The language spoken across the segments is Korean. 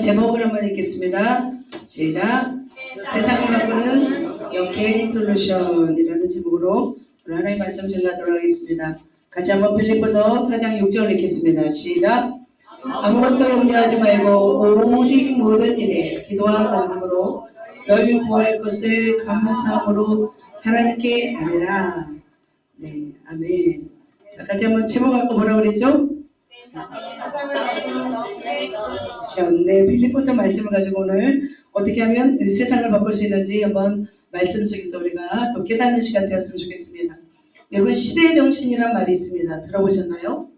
제목을 한번 읽겠습니다. 시작. 세상을 바꾸는 역행 솔루션이라는 제목으로 오늘 하나님의 말씀 전하도록 하겠습니다. 같이 한번 빌립보서 4장 6절 읽겠습니다. 시작. 아무것도 염려하지 말고 오직 모든 일에 기도와 간구로 너희 구할 것을 감사함으로 하나님께 아뢰라. 네, 아멘. 자, 같이 한번 제목 아까 뭐라고 그랬죠? 네, 빌립보서 말씀을 가지고 오늘 어떻게 하면 세상을 바꿀 수 있는지 한번 말씀 속에서 우리가 또 깨닫는 시간 되었으면 좋겠습니다. 여러분, 시대의 정신이란 말이 있습니다. 들어보셨나요?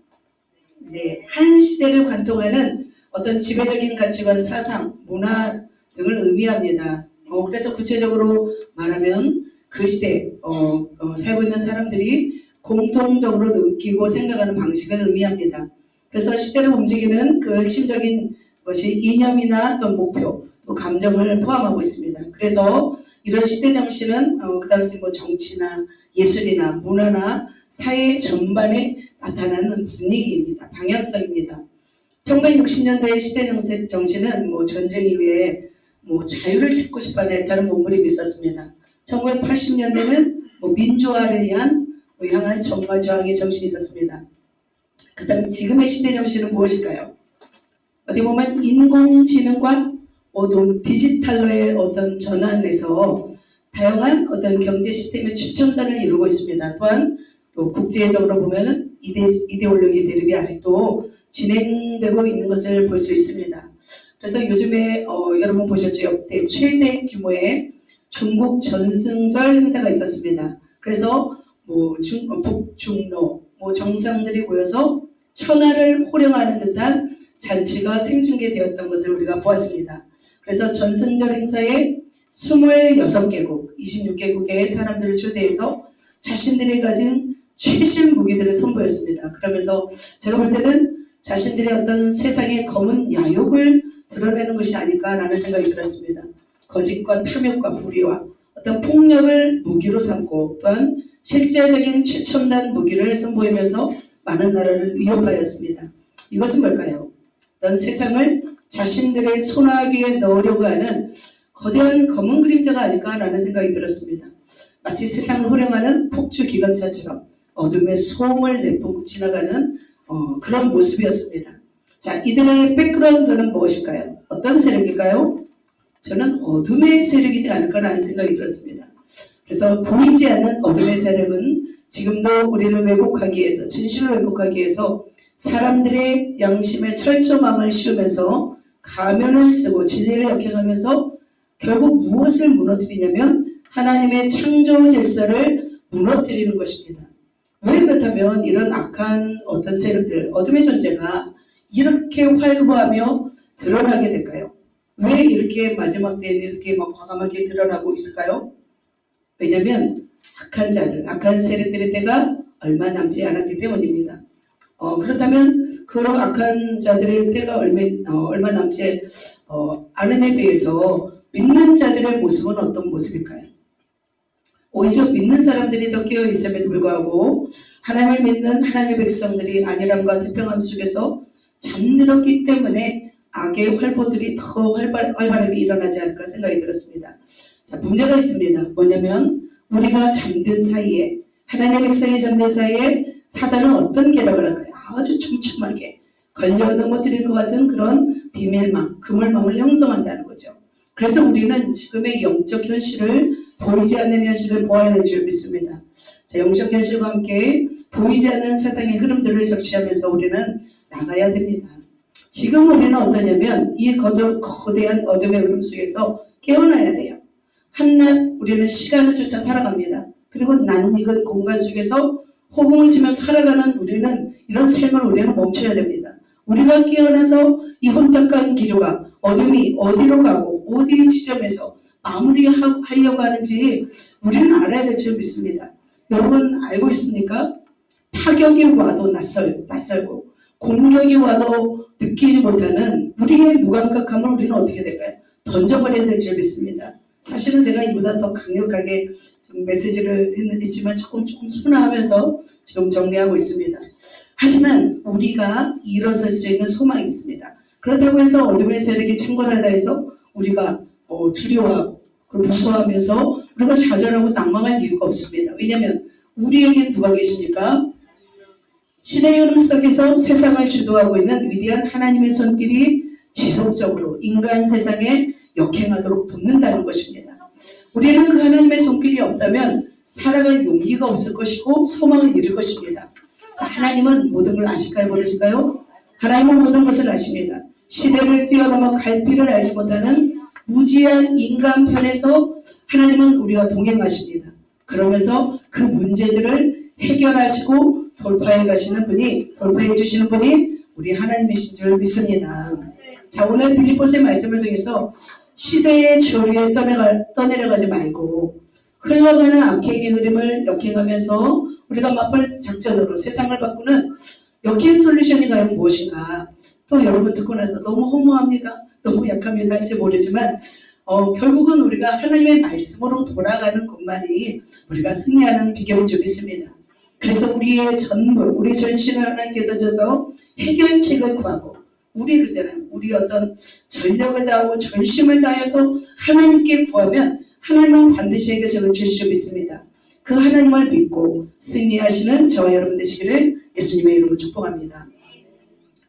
네, 한 시대를 관통하는 어떤 지배적인 가치관, 사상, 문화 등을 의미합니다. 그래서 구체적으로 말하면 그 시대 살고 있는 사람들이 공통적으로 느끼고 생각하는 방식을 의미합니다. 그래서 시대를 움직이는 그 핵심적인 것이 이념이나 또 목표, 또 감정을 포함하고 있습니다. 그래서 이런 시대 정신은 그 당시 뭐 정치나 예술이나 문화나 사회 전반에 나타나는 분위기입니다. 방향성입니다. 1960년대의 시대 정신은 뭐 전쟁 이후에 뭐 자유를 찾고 싶어하는 애타는 몸부림이 있었습니다. 1980년대는 뭐 민주화를 향한 정과 저항의 정신이 있었습니다. 그 다음 지금의 시대 정신은 무엇일까요? 어떻게 보면 인공지능과 어떤 디지털로의 어떤 전환에서 다양한 어떤 경제 시스템의 최첨단을 이루고 있습니다. 또한 또 국제적으로 보면은 이데올로기 대립이 아직도 진행되고 있는 것을 볼 수 있습니다. 그래서 요즘에 여러분 보셨죠? 역대 최대 규모의 중국 전승절 행사가 있었습니다. 그래서 뭐 북중로 정상들이 모여서 천하를 호령하는 듯한 잔치가 생중계되었던 것을 우리가 보았습니다. 그래서 전승절 행사에 26개국, 26개국의 사람들을 초대해서 자신들이 가진 최신 무기들을 선보였습니다. 그러면서 제가 볼 때는 자신들의 어떤 세상의 검은 야욕을 드러내는 것이 아닐까라는 생각이 들었습니다. 거짓과 탐욕과 불의와 어떤 폭력을 무기로 삼고 또한 실제적인 최첨단 무기를 선보이면서 많은 나라를 위협하였습니다. 이것은 뭘까요? 어떤 세상을 자신들의 손아귀에 넣으려고 하는 거대한 검은 그림자가 아닐까라는 생각이 들었습니다. 마치 세상을 호령하는 폭주 기관차처럼 어둠의 소음을 내뿜고 지나가는 그런 모습이었습니다. 자, 이들의 백그라운드는 무엇일까요? 어떤 세력일까요? 저는 어둠의 세력이지 않을까라는 생각이 들었습니다. 그래서 보이지 않는 어둠의 세력은 지금도 우리를 왜곡하기 위해서, 진실을 왜곡하기 위해서 사람들의 양심의 철조망을 씌우면서 가면을 쓰고 진리를 역행하면서 결국 무엇을 무너뜨리냐면 하나님의 창조 질서를 무너뜨리는 것입니다. 왜 그렇다면 이런 악한 어떤 세력들, 어둠의 존재가 이렇게 활보하며 드러나게 될까요? 왜 이렇게 마지막 때에는 이렇게 막 과감하게 드러나고 있을까요? 왜냐하면 악한 자들, 악한 세력들의 때가 얼마 남지 않았기 때문입니다. 그렇다면 그런 악한 자들의 때가 얼마 남지 않음에 비해서 믿는 자들의 모습은 어떤 모습일까요? 오히려 믿는 사람들이 더 깨어있음에도 불구하고 하나님을 믿는 하나님의 백성들이 안일함과 태평함 속에서 잠들었기 때문에 악의 활보들이 더 활발하게 일어나지 않을까 생각이 들었습니다. 자, 문제가 있습니다. 뭐냐면 우리가 잠든 사이에, 하나님의 백성이 잠든 사이에 사단은 어떤 계략을 할까요? 아주 촘촘하게 걸려 넘어뜨릴 것 같은 그런 비밀망, 그물망을 형성한다는 거죠. 그래서 우리는 지금의 영적 현실을, 보이지 않는 현실을 보아야 될 줄 믿습니다. 자, 영적 현실과 함께 보이지 않는 세상의 흐름들을 적시하면서 우리는 나가야 됩니다. 지금 우리는 어떠냐면 이 거대한 어둠의 흐름 속에서 깨어나야 돼요. 한낱 우리는 시간을 쫓아 살아갑니다. 그리고 낯익은 공간 속에서 호흡을 치며 살아가는 우리는 이런 삶을 우리는 멈춰야 됩니다. 우리가 깨어나서 이 혼탁한 기류가 어둠이 어디로 가고 어디 지점에서 마무리하려고 하는지 우리는 알아야 될 줄 믿습니다. 여러분 알고 있습니까? 타격이 와도 낯설고 공격이 와도 느끼지 못하는 우리의 무감각함을 우리는 어떻게 될까요? 던져버려야 될 줄 믿습니다. 사실은 제가 이보다 더 강력하게 좀 메시지를 했지만 조금 순화하면서 지금 정리하고 있습니다. 하지만 우리가 일어설 수 있는 소망이 있습니다. 그렇다고 해서 어둠의 세력이 창궐하다 해서 우리가 두려워하고 무서워하면서 우리가 좌절하고 낭망할 이유가 없습니다. 왜냐하면 우리에게 누가 계십니까? 시대의 흐름 속에서 세상을 주도하고 있는 위대한 하나님의 손길이 지속적으로 인간 세상에 역행하도록 돕는다는 것입니다. 우리는 그 하나님의 손길이 없다면 살아갈 용기가 없을 것이고 소망을 잃을 것입니다. 자, 하나님은 모든 걸 아실까요? 모르실까요? 하나님은 모든 것을 아십니다. 시대를 뛰어넘어 갈피를 알지 못하는 무지한 인간 편에서 하나님은 우리와 동행하십니다. 그러면서 그 문제들을 해결하시고 돌파해 주시는 분이 우리 하나님이신 줄 믿습니다. 자, 오늘 빌립보서의 말씀을 통해서 시대의 조류에 떠내려가지 말고 흘러가는 악행의 흐름을 역행하면서 우리가 맛볼 작전으로 세상을 바꾸는 역행 솔루션이 과연 무엇인가? 또 여러분 듣고 나서 너무 허무합니다. 너무 약합니다 할지 모르지만 결국은 우리가 하나님의 말씀으로 돌아가는 것만이 우리가 승리하는 비결인 줄 믿습니다. 그래서 우리의 전부, 우리 전신을 하나님께 던져서 해결책을 구하고 우리 어떤 전력을 다하고 전심을 다해서 하나님께 구하면 하나님은 반드시 해결책을 주실 줄 믿습니다. 그 하나님을 믿고 승리하시는 저와 여러분 되시기를 예수님의 이름으로 축복합니다.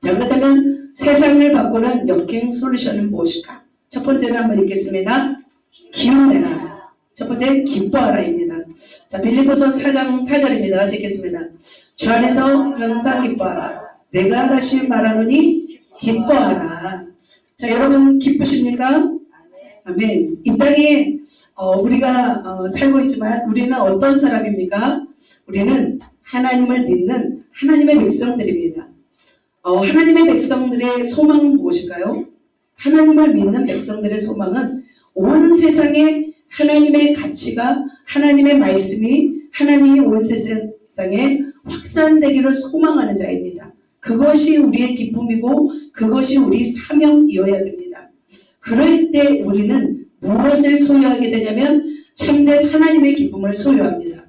자, 그렇다면 세상을 바꾸는 역행 솔루션은 무엇일까? 첫 번째는 한번 읽겠습니다. 기운내라. 첫 번째 기뻐하라입니다. 자, 빌립보서 4장 4절입니다. 같이 읽겠습니다. 주 안에서 항상 기뻐하라. 내가 다시 말하노니 기뻐하라. 자, 여러분 기쁘십니까? 아멘. 이 땅에 우리가 살고 있지만 우리는 어떤 사람입니까? 우리는 하나님을 믿는 하나님의 백성들입니다. 하나님의 백성들의 소망은 무엇일까요? 하나님을 믿는 백성들의 소망은 온 세상에 하나님의 가치가 하나님의 말씀이 하나님이 온 세상에 확산되기를 소망하는 자입니다. 그것이 우리의 기쁨이고 그것이 우리 사명이어야 됩니다. 그럴 때 우리는 무엇을 소유하게 되냐면 참된 하나님의 기쁨을 소유합니다.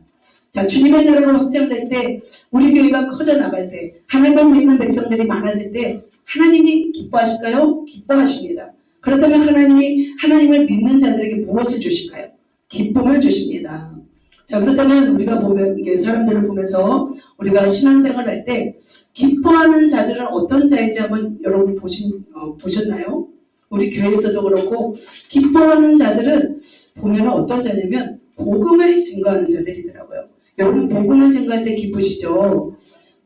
자, 주님의 나라가 확장될 때 우리 교회가 커져나갈 때 하나님을 믿는 백성들이 많아질 때 하나님이 기뻐하실까요? 기뻐하십니다. 그렇다면 하나님이 하나님을 믿는 자들에게 무엇을 주실까요? 기쁨을 주십니다. 자, 그렇다면 우리가 보면 사람들을 보면서 우리가 신앙생활을 할 때 기뻐하는 자들은 어떤 자인지 한번 여러분 보셨나요? 우리 교회에서도 그렇고 기뻐하는 자들은 보면 어떤 자냐면 복음을 증거하는 자들이더라고요. 여러분 복음을 증거할 때 기쁘시죠?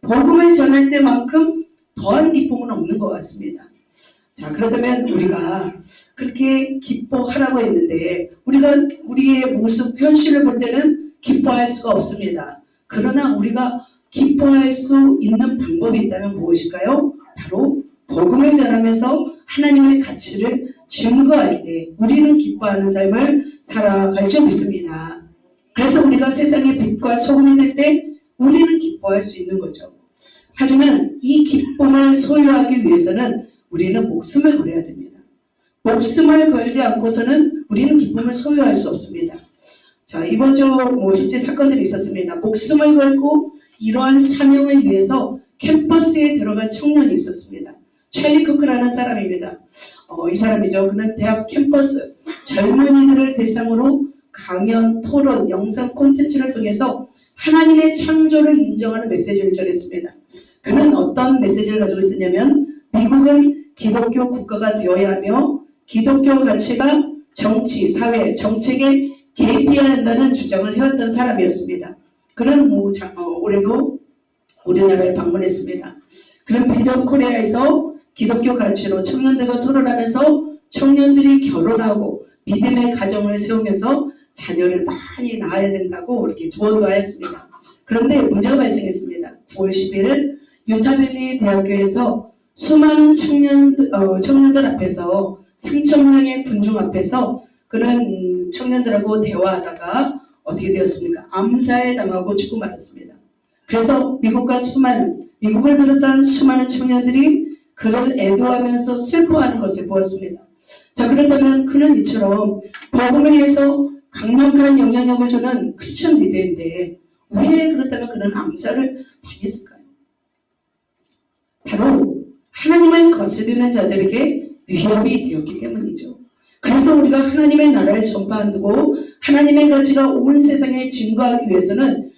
복음을 전할 때만큼 더한 기쁨은 없는 것 같습니다. 자, 그렇다면 우리가 그렇게 기뻐하라고 했는데 우리가 우리의 모습, 현실을 볼 때는 기뻐할 수가 없습니다. 그러나 우리가 기뻐할 수 있는 방법이 있다면 무엇일까요? 바로 복음을 전하면서 하나님의 가치를 증거할 때 우리는 기뻐하는 삶을 살아갈 줄 믿습니다. 그래서 우리가 세상의 빛과 소금이 될 때 우리는 기뻐할 수 있는 거죠. 하지만 이 기쁨을 소유하기 위해서는 우리는 목숨을 걸어야 됩니다. 목숨을 걸지 않고서는 우리는 기쁨을 소유할 수 없습니다. 자, 이번 주 실제 사건들이 있었습니다. 목숨을 걸고 이러한 사명을 위해서 캠퍼스에 들어간 청년이 있었습니다. 찰리 커크라는 사람입니다. 이 사람이죠. 그는 대학 캠퍼스 젊은이들을 대상으로 강연, 토론, 영상 콘텐츠를 통해서 하나님의 창조를 인정하는 메시지를 전했습니다. 그는 어떤 메시지를 가지고 있었냐면 미국은 기독교 국가가 되어야 하며 기독교 가치가 정치, 사회, 정책에 개입해야 한다는 주장을 해왔던 사람이었습니다. 그는 올해도 우리나라에 방문했습니다. 그는 빌더 코리아에서 기독교 가치로 청년들과 토론하면서 청년들이 결혼하고 믿음의 가정을 세우면서 자녀를 많이 낳아야 된다고 이렇게 조언도 하였습니다. 그런데 문제가 발생했습니다. 9월 10일 유타밸리 대학교에서 수많은 청년들 앞에서 3,000명의 군중 앞에서 그런 청년들하고 대화하다가 어떻게 되었습니까? 암살당하고 죽고 말았습니다. 그래서 미국을 비롯한 수많은 청년들이 그를 애도하면서 슬퍼하는 것을 보았습니다. 자, 그렇다면 그는 이처럼 복음을 위해서 강력한 영향력을 주는 크리스천 리더인데 왜 그렇다면 그는 암살을 당했을까요? 바로 하나님을 거스르는 자들에게 위협이 되었기 때문이죠. 그래서 우리가 하나님의 나라를 전파하고 하나님의 가치가 온 세상에 증거하기 위해서는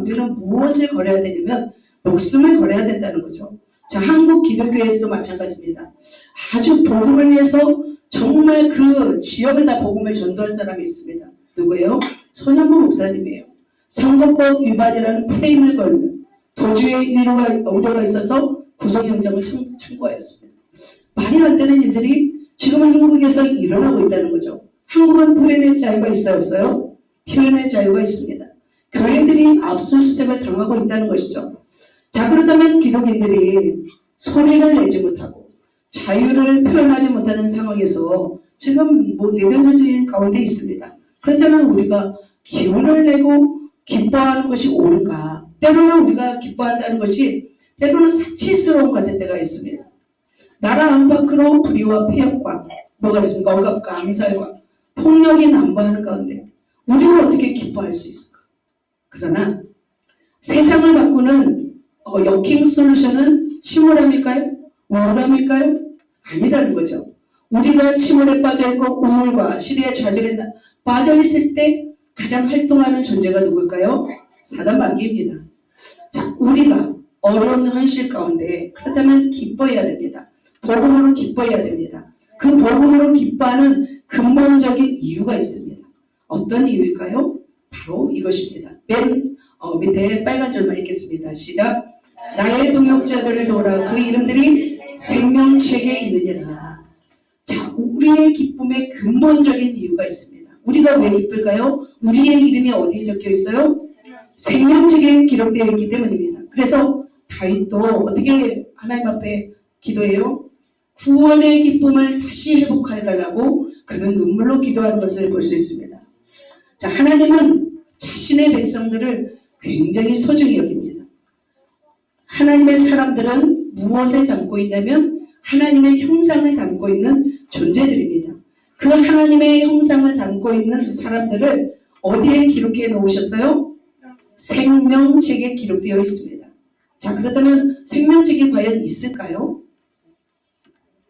우리는 무엇을 걸어야 되냐면 목숨을 걸어야 된다는 거죠. 자, 한국 기독교에서도 마찬가지입니다. 아주 복음을 위해서 정말 그 지역을 다 복음을 전도한 사람이 있습니다. 누구예요? 손현보 목사님이에요. 선거법 위반이라는 프레임을 걸는 도주의 우려가 있어서 구속영장을 청구하였습니다. 말이 안 되는 일들이 지금 한국에서 일어나고 있다는 거죠. 한국은 표현의 자유가 있어요, 없어요? 표현의 자유가 있습니다. 교회들이 압수수색을 당하고 있다는 것이죠. 자, 그렇다면 기독인들이 소리를 내지 못하고 자유를 표현하지 못하는 상황에서 지금 내던져진 가운데 있습니다. 그렇다면 우리가 기운을 내고 기뻐하는 것이 옳은가? 때로는 우리가 기뻐한다는 것이 때로는 사치스러운 것 같은 때가 있습니다. 나라 안팎으로 불의와 폐역과 뭐가 있습니까? 억압과 암살과 폭력이 난무하는 가운데 우리는 어떻게 기뻐할 수 있을까? 그러나 세상을 바꾸는 역행 솔루션은 침울함일까요? 우울함일까요? 아니라는 거죠. 우리가 침울에 빠져있고 우울과 시리에 좌절에 빠져있을 때 가장 활동하는 존재가 누굴까요? 사단 마귀입니다. 자, 우리가 어려운 현실 가운데 그렇다면 기뻐해야 됩니다. 복음으로 기뻐해야 됩니다. 그 복음으로 기뻐하는 근본적인 이유가 있습니다. 어떤 이유일까요? 바로 이것입니다. 맨 밑에 빨간 줄만 읽겠습니다. 시작. 나의 동역자들을 도우라. 그 이름들이 생명책에 있느니라. 자, 우리의 기쁨의 근본적인 이유가 있습니다. 우리가 왜 기쁠까요? 우리의 이름이 어디에 적혀 있어요? 생명책에 기록되어 있기 때문입니다. 그래서 다윗도 어떻게 하나님 앞에 기도해요? 구원의 기쁨을 다시 회복해달라고 그는 눈물로 기도하는 것을 볼 수 있습니다. 자, 하나님은 자신의 백성들을 굉장히 소중히 여깁니다. 하나님의 사람들은 무엇을 담고 있냐면 하나님의 형상을 담고 있는 존재들입니다. 그 하나님의 형상을 담고 있는 사람들을 어디에 기록해 놓으셨어요? 생명책에 기록되어 있습니다. 자, 그렇다면 생명책이 과연 있을까요?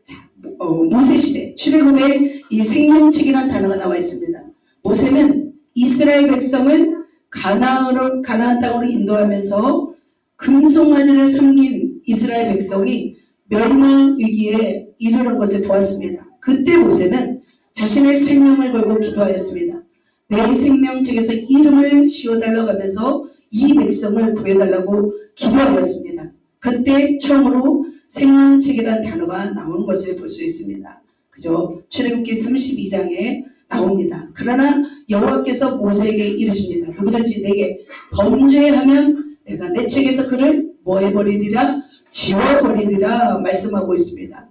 자, 모세시대 출애굽에 이 생명책이라는 단어가 나와 있습니다. 모세는 이스라엘 백성을 가나안 땅으로 인도하면서 금송아지를 섬긴 이스라엘 백성이 멸망 위기에 이르는 것을 보았습니다. 그때 모세는 자신의 생명을 걸고 기도하였습니다. 내 생명책에서 이름을 지워달라고 하면서 이 백성을 구해달라고 기도하였습니다. 그때 처음으로 생명책이라는 단어가 나오는 것을 볼 수 있습니다. 그죠? 출애굽기 32장에 나옵니다. 그러나 여호와께서 모세에게 이르십니다. 누구든지 내게 범죄하면 내가 내 책에서 그를 뭐 해버리리라? 지워버리리라 말씀하고 있습니다.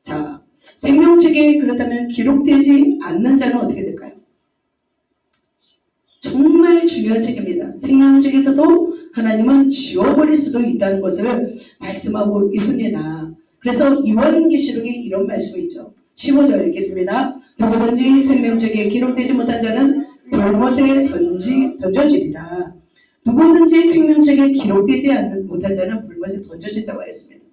자, 생명책에 그렇다면 기록되지 않는 자는 어떻게 될까요? 정말 중요한 책입니다. 생명책에서도 하나님은 지워버릴 수도 있다는 것을 말씀하고 있습니다. 그래서 요한계시록에 이런 말씀이 있죠. 15절 읽겠습니다. 누구든지 생명책에 기록되지 못한 자는 불못에 던져지리라. 누구든지 생명책에 기록되지 못한 자는 불못에 던져진다고 했습니다.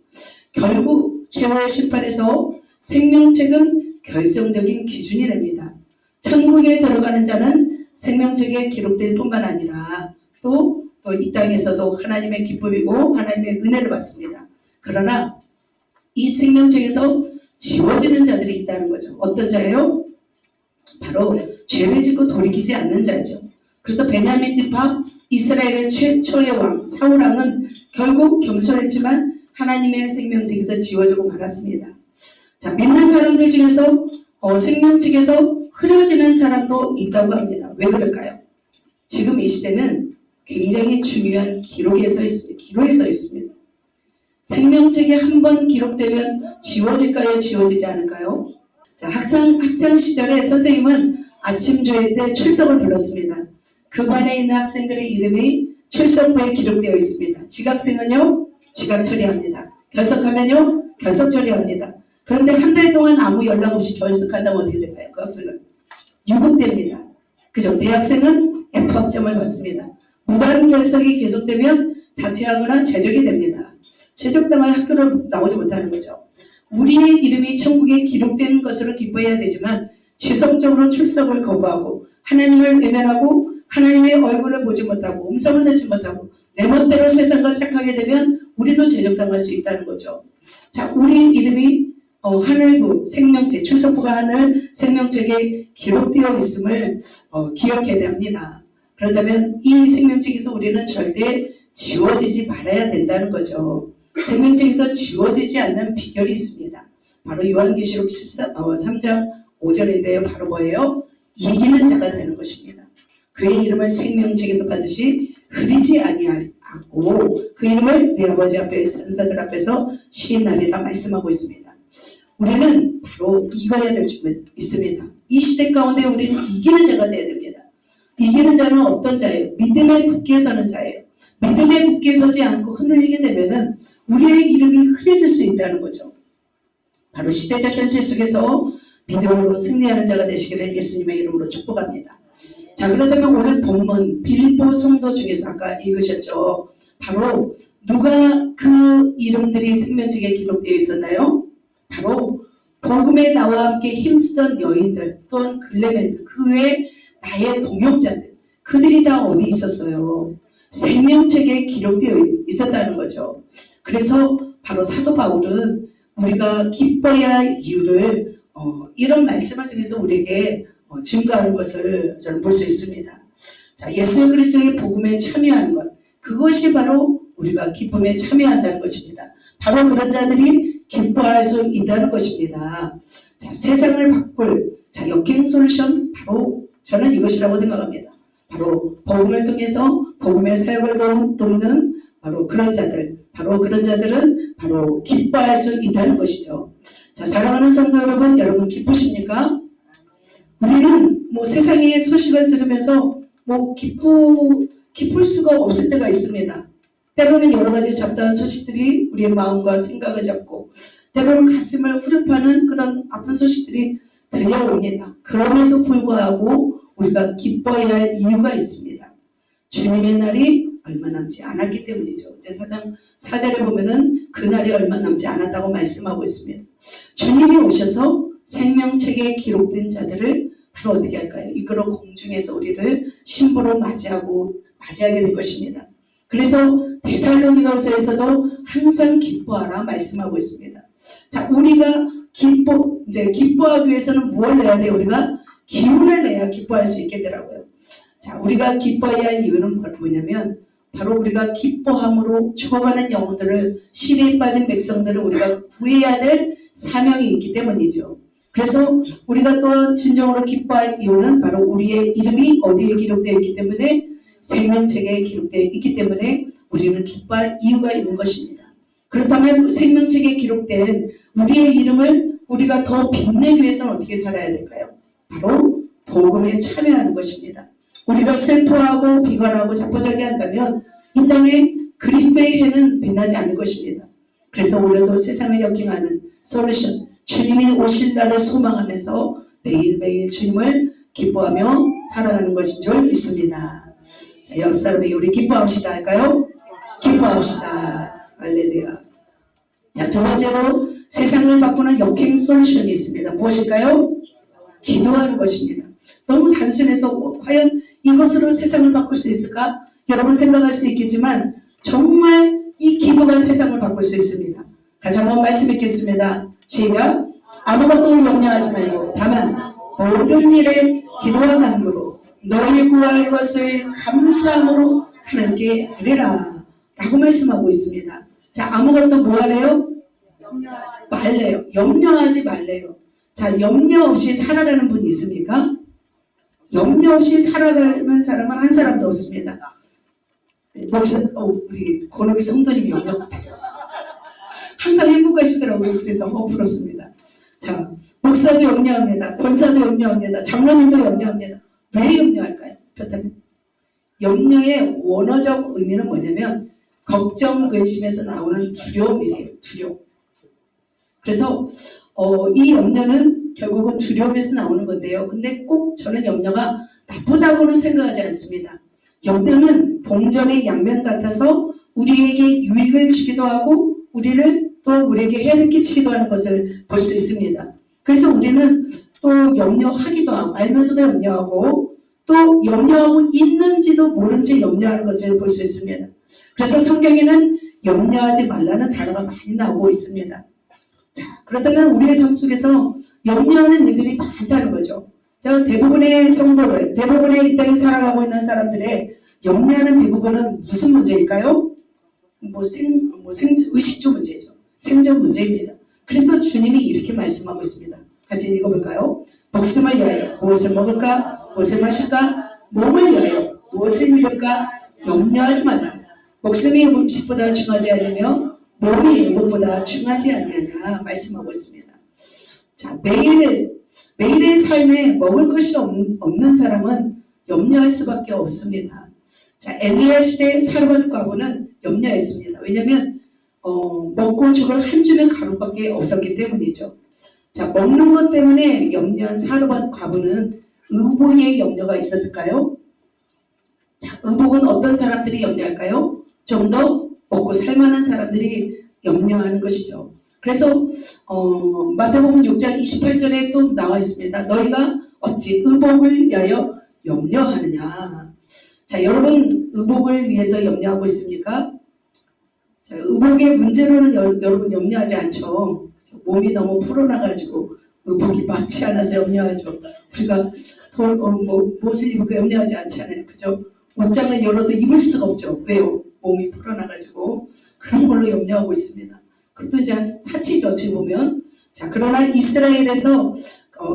결국 최후의 심판에서 생명책은 결정적인 기준이 됩니다. 천국에 들어가는 자는 생명책에 기록될 뿐만 아니라 또 이 땅에서도 하나님의 기쁨이고 하나님의 은혜를 받습니다. 그러나 이 생명책에서 지워지는 자들이 있다는 거죠. 어떤 자예요? 바로 죄를 짓고 돌이키지 않는 자죠. 그래서 베냐민 지파 이스라엘의 최초의 왕 사울왕은 결국 겸손했지만 하나님의 생명책에서 지워지고 말았습니다. 자, 믿는 사람들 중에서 생명책에서 흐려지는 사람도 있다고 합니다. 왜 그럴까요? 지금 이 시대는 굉장히 중요한 기록에 서 있습니다. 생명책에 한 번 기록되면 지워질까요? 지워지지 않을까요? 자, 학창 시절에 선생님은 아침 조회 때 출석을 불렀습니다. 그 반에 있는 학생들의 이름이 출석부에 기록되어 있습니다. 지각생은요? 지각 처리합니다. 결석하면요? 결석 처리합니다. 그런데 한 달 동안 아무 연락 없이 결석한다면 어떻게 될까요? 그 학생은 유급됩니다. 그죠? 대학생은 F학점을 받습니다. 무단 결석이 계속되면 자퇴하거나 제적이 됩니다. 최적당한 학교를 나오지 못하는 거죠. 우리의 이름이 천국에 기록된 것으로 기뻐해야 되지만 지성적으로 출석을 거부하고 하나님을 외면하고 하나님의 얼굴을 보지 못하고 음성을 듣지 못하고 내 멋대로 세상과 착하게 되면 우리도 제적당할 수 있다는 거죠. 자, 우리 이름이 하늘부 생명책, 출석부가 하늘 생명책에 기록되어 있음을 기억해야 됩니다. 그렇다면 이 생명책에서 우리는 절대 지워지지 말아야 된다는 거죠. 생명책에서 지워지지 않는 비결이 있습니다. 바로 요한계시록 3장 5절인데요. 바로 뭐예요? 이기는 자가 되는 것입니다. 그의 이름을 생명책에서 반드시 흐리지 아니하고 그 이름을 내 아버지 앞에 선사들 앞에서 시인하리라 말씀하고 있습니다. 우리는 바로 이겨야 될 줄 있습니다. 이 시대 가운데 우리는 이기는 자가 되어야 됩니다. 이기는 자는 어떤 자예요? 믿음에 굳게 서는 자예요. 믿음에 굳게 서지 않고 흔들리게 되면은 우리의 이름이 흐려질 수 있다는 거죠. 바로 시대적 현실 속에서 믿음으로 승리하는 자가 되시기를 예수님의 이름으로 축복합니다. 자, 그렇다면 오늘 본문 빌립보 성도 중에서 아까 읽으셨죠? 바로 누가 그 이름들이 생명책에 기록되어 있었나요? 바로 복음에 나와 함께 힘쓰던 여인들 또한 글레멘트 그 외에 나의 동역자들 그들이 다 어디 있었어요? 생명책에 기록되어 있었다는 거죠. 그래서 바로 사도 바울은 우리가 기뻐해야 할 이유를 이런 말씀을 통해서 우리에게 증거하는 것을 저는 볼 수 있습니다. 자, 예수 그리스도의 복음에 참여하는 것 그것이 바로 우리가 기쁨에 참여한다는 것입니다. 바로 그런 자들이 기뻐할 수 있다는 것입니다. 자, 세상을 바꿀 역행 솔루션 바로 저는 이것이라고 생각합니다. 바로 복음을 통해서 복음의 사역을 돕는 바로 그런 자들, 바로 그런 자들은 바로 기뻐할 수 있다는 것이죠. 자, 사랑하는 성도 여러분 기쁘십니까? 우리는 세상의 소식을 들으면서 기쁠 수가 없을 때가 있습니다. 때로는 여러 가지 잡다한 소식들이 우리의 마음과 생각을 잡고 때로는 가슴을 후련하는 그런 아픈 소식들이 들려옵니다. 그럼에도 불구하고 우리가 기뻐해야 할 이유가 있습니다. 주님의 날이 얼마 남지 않았기 때문이죠. 이제 4절에 보면은 그 날이 얼마 남지 않았다고 말씀하고 있습니다. 주님이 오셔서 생명책에 기록된 자들을 바로 어떻게 할까요? 이끌어 공중에서 우리를 신부로 맞이하게 될 것입니다. 그래서 데살로니가후서에서도 항상 기뻐하라 말씀하고 있습니다. 자, 우리가 기뻐하기 위해서는 무엇을 내야 돼요? 우리가 기운을 내야 기뻐할 수 있겠더라고요. 자, 우리가 기뻐해야 할 이유는 뭐냐면 바로 우리가 기뻐함으로 죽어가는 영혼들을 시리에 빠진 백성들을 우리가 구해야 될 사명이 있기 때문이죠. 그래서 우리가 또한 진정으로 기뻐할 이유는 바로 우리의 이름이 어디에 기록되어 있기 때문에 생명책에 기록되어 있기 때문에 우리는 기뻐할 이유가 있는 것입니다. 그렇다면 생명책에 기록된 우리의 이름을 우리가 더 빛내기 위해서는 어떻게 살아야 될까요? 바로 복음에 참여하는 것입니다. 우리가 슬퍼하고 비관하고 자포자기 한다면 이 땅에 그리스도의 해는 빛나지 않을 것입니다. 그래서 오늘도 세상을 역행하는 솔루션 주님이 오실 날을 소망하면서 매일매일 주님을 기뻐하며 살아가는 것인 줄 믿습니다. 자, 옆 사람에게 우리 기뻐합시다 할까요? 기뻐합시다. 할렐루야. 자, 두 번째로 세상을 바꾸는 역행 솔루션이 있습니다. 무엇일까요? 기도하는 것입니다. 너무 단순해서 과연 이것으로 세상을 바꿀 수 있을까? 여러분 생각할 수 있겠지만 정말 이 기도가 세상을 바꿀 수 있습니다. 같이 한번 말씀 읽겠습니다. 시작. 아무것도 염려하지 말고 다만 모든 일에 기도와 간구로 너희 구할 것을 감사함으로 하나님께 아뢰라 라고 말씀하고 있습니다. 자, 아무것도 뭐 하래요? 말래요. 염려하지 말래요. 자, 염려 없이 살아가는 분이 있습니까? 염려 없이 살아가는 사람은 한 사람도 없습니다. 우리 고노기 성도님이 염려 못해요. 항상 행복하시더라고요. 그래서 부럽습니다. 자, 목사도 염려합니다. 권사도 염려합니다. 장로님도 염려합니다. 왜 염려할까요? 그렇다면 염려의 원어적 의미는 뭐냐면 걱정, 근심에서 나오는 두려움이래요. 두려움. 그래서 이 염려는 결국은 두려움에서 나오는 건데요. 근데 꼭 저는 염려가 나쁘다고는 생각하지 않습니다. 염려는 동전의 양면 같아서 우리에게 유익을 주기도 하고 우리에게 해를 끼치기도 하는 것을 볼 수 있습니다. 그래서 우리는 또 염려하기도 하고 알면서도 염려하고 또 염려하고 있는지도 모른 채 염려하는 것을 볼 수 있습니다. 그래서 성경에는 염려하지 말라는 단어가 많이 나오고 있습니다. 자, 그렇다면 우리의 삶 속에서 염려하는 일들이 많다는 거죠. 자, 대부분의 성도들, 대부분의 이 땅에 살아가고 있는 사람들의 염려하는 대부분은 무슨 문제일까요? 의식주 문제죠. 생존 문제입니다. 그래서 주님이 이렇게 말씀하고 있습니다. 같이 읽어볼까요? 목숨을 위하여 무엇을 먹을까? 무엇을 마실까? 몸을 위하여 무엇을 입을까? 염려하지 말라. 목숨이 음식보다 중하지 아니며 몸이 의복보다 중하지 아니하냐 말씀하고 있습니다. 자, 매일의 삶에 먹을 것이 없는 사람은 염려할 수밖에 없습니다. 자, 엘리야 시대 사르밧 과부는 염려했습니다. 왜냐하면 먹고 죽을 한 줌의 가루밖에 없었기 때문이죠. 자, 먹는 것 때문에 염려한 사르밧 과부는 의복의 염려가 있었을까요? 자, 의복은 어떤 사람들이 염려할까요? 좀 더 먹고 살만한 사람들이 염려하는 것이죠. 그래서 마태복음 6장 28절에 또 나와 있습니다. 너희가 어찌 의복을 위하여 염려하느냐. 자, 여러분 의복을 위해서 염려하고 있습니까? 자, 의복의 문제로는 여러분 염려하지 않죠. 그렇죠? 몸이 너무 풀어나가지고 의복이 맞지 않아서 염려하죠. 우리가 옷을 입을까 염려하지 않잖아요. 그죠? 옷장을 열어도 입을 수가 없죠. 왜요? 몸이 풀어나가지고 그런 걸로 염려하고 있습니다. 그것도 이제 사치죠. 어찌 보면. 자, 그러나 이스라엘에서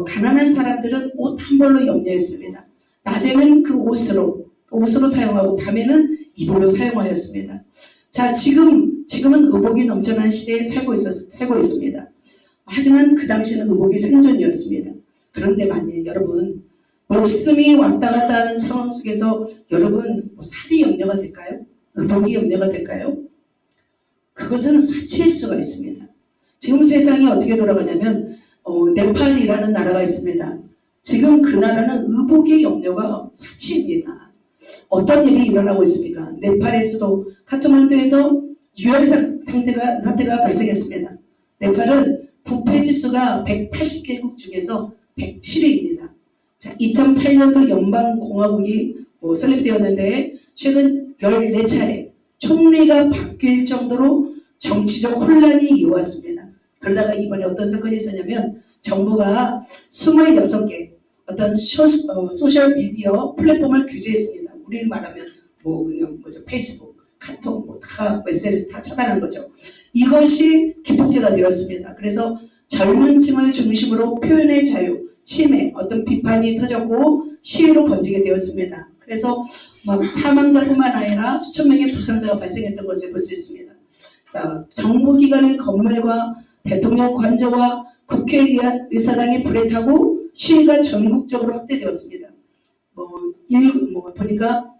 가난한 사람들은 옷 한 벌로 염려했습니다. 낮에는 그 옷으로 사용하고 밤에는 이불로 사용하였습니다. 자, 지금은 의복이 넘쳐나는 시대에 살고 있습니다. 하지만 그 당시는 의복이 생존이었습니다. 그런데 만일 여러분 목숨이 왔다 갔다 하는 상황 속에서 여러분 살이 염려가 될까요? 의복이 염려가 될까요? 그것은 사치일 수가 있습니다. 지금 세상이 어떻게 돌아가냐면 네팔이라는 나라가 있습니다. 지금 그 나라는 의복의 염려가 사치입니다. 어떤 일이 일어나고 있습니까? 네팔의 수도 카트만두에서 유혈 사태가 발생했습니다. 네팔은 부패지수가 180개국 중에서 107위입니다. 자, 2008년도 연방공화국이 설립되었는데 최근 14차례 총리가 바뀔 정도로 정치적 혼란이 이어왔습니다. 그러다가 이번에 어떤 사건이 있었냐면 정부가 26개 어떤 소셜 미디어 플랫폼을 규제했습니다. 우리는 말하면 페이스북, 카톡, 다 메시지 다 차단한 거죠. 이것이 기폭제가 되었습니다. 그래서 젊은 층을 중심으로 표현의 자유, 침해, 어떤 비판이 터졌고 시위로 번지게 되었습니다. 그래서 사망자뿐만 아니라 수천 명의 부상자가 발생했던 것을 볼 수 있습니다. 자, 정부기관의 건물과 대통령 관저와 국회의사당이 불에 타고 시위가 전국적으로 확대되었습니다. 보니까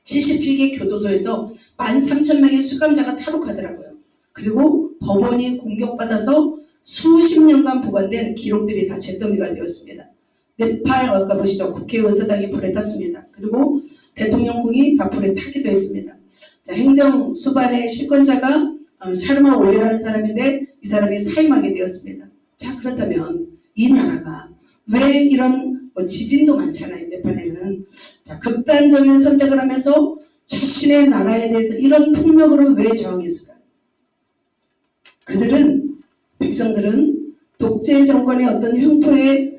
77개 교도소에서 13,000명의 수감자가 탈옥하더라고요. 그리고 법원이 공격받아서 수십 년간 보관된 기록들이 다 잿더미가 되었습니다. 네팔 아까 보시죠. 국회의사당이 불에 탔습니다. 그리고 대통령궁이 다 불에 타기도 했습니다. 자, 행정 수반의 실권자가 샤르마 올리라는 사람인데 이 사람이 사임하게 되었습니다. 자, 그렇다면 이 나라가 왜 이런 지진도 많잖아요. 네팔에는. 자, 극단적인 선택을 하면서 자신의 나라에 대해서 이런 폭력으로 왜 저항했을까요? 백성들은 독재 정권의 어떤 흉포에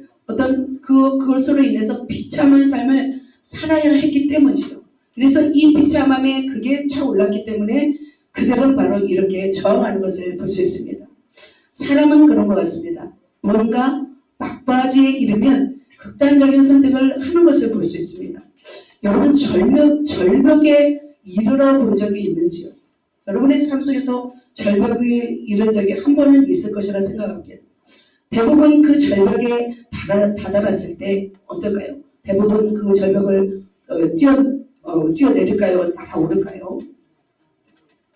그것으로 인해서 비참한 삶을 살아야 했기 때문이죠. 그래서 이 비참함에 그게 차올랐기 때문에 그들은 바로 이렇게 저항하는 것을 볼 수 있습니다. 사람은 그런 것 같습니다. 무언가 막바지에 이르면 극단적인 선택을 하는 것을 볼 수 있습니다. 여러분 절벽에 이르러 본 적이 있는지요? 여러분의 삶 속에서 절벽에 이른 적이 한 번은 있을 것이라 생각합니다. 대부분 그 절벽에 다다랐을 때 어떨까요? 대부분 그 절벽을 뛰어내릴까요? 날아오를까요?